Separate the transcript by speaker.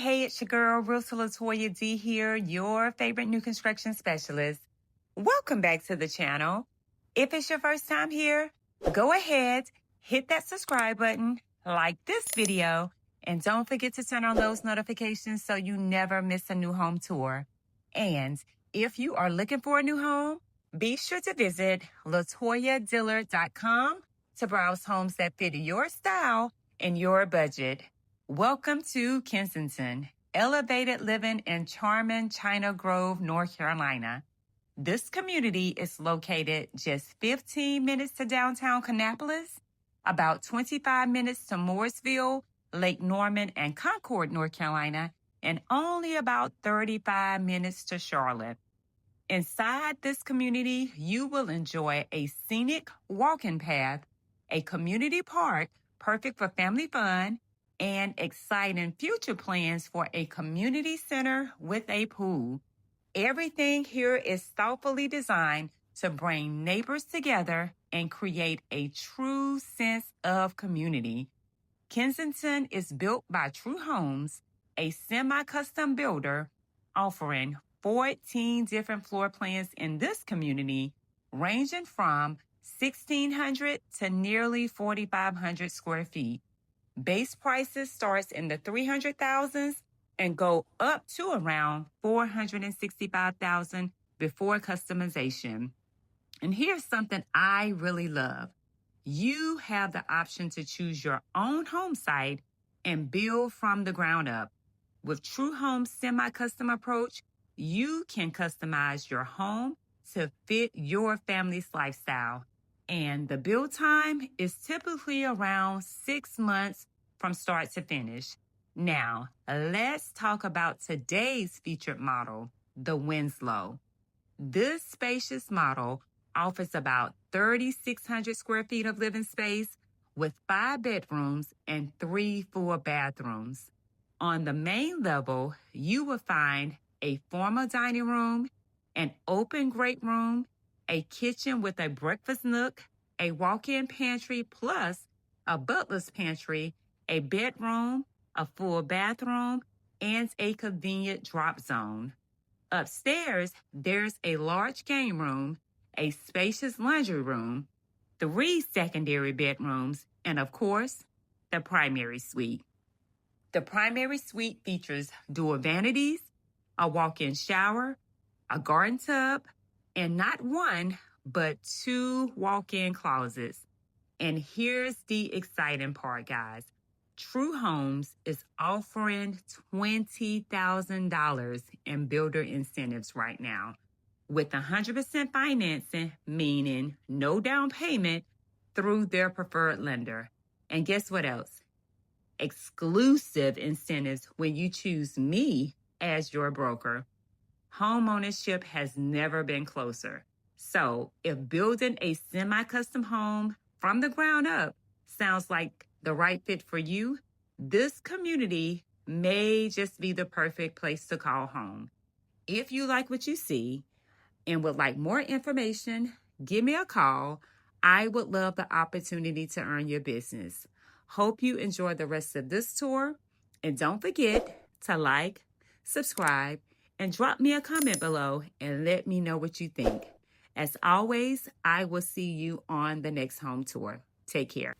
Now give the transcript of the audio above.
Speaker 1: Hey, it's your girl, Realtor Latoya D here, your favorite new construction specialist. Welcome back to the channel. If it's your first time here, go ahead, hit that subscribe button, like this video, and don't forget to turn on those notifications so you never miss a new home tour. And if you are looking for a new home, be sure to visit LatoyaDillard.com to browse homes that fit your style and your budget. Welcome to Kensington, elevated living in charming China Grove, North Carolina. This community is located just 15 minutes to downtown Kannapolis, about 25 minutes to Mooresville, Lake Norman, and Concord, North Carolina, and only about 35 minutes to Charlotte. Inside this community, you will enjoy a scenic walking path, a community park perfect for family fun, and exciting future plans for a community center with a pool. Everything here is thoughtfully designed to bring neighbors together and create a true sense of community. Kensington is built by True Homes, a semi-custom builder offering 14 different floor plans in this community, ranging from 1,600 to nearly 4,500 square feet. Base prices starts in the 300,000s and go up to around 465,000 before customization. And here's something I really love. You have the option to choose your own home site and build from the ground up. With True Home's semi-custom approach, you can customize your home to fit your family's lifestyle. And the build time is typically around 6 months from start to finish. Now, let's talk about today's featured model, the Winslow. This spacious model offers about 3,600 square feet of living space with 5 bedrooms and 3 full bathrooms. On the main level, you will find a formal dining room, an open great room, a kitchen with a breakfast nook, a walk-in pantry plus a butler's pantry, a bedroom, a full bathroom, and a convenient drop zone. Upstairs, there's a large game room, a spacious laundry room, 3 secondary bedrooms, and of course, the primary suite. The primary suite features dual vanities, a walk-in shower, a garden tub, and not one, but 2 walk-in closets. And here's the exciting part, guys. True Homes is offering $20,000 in builder incentives right now, with 100% financing, meaning no down payment, through their preferred lender. And guess what else? Exclusive incentives when you choose me as your broker. Home ownership has never been closer. So if building a semi-custom home from the ground up sounds like the right fit for you, this community may just be the perfect place to call home. If you like what you see and would like more information, give me a call. I would love the opportunity to earn your business. Hope you enjoy the rest of this tour. And don't forget to like, subscribe, and drop me a comment below and let me know what you think. As always, I will see you on the next home tour. Take care.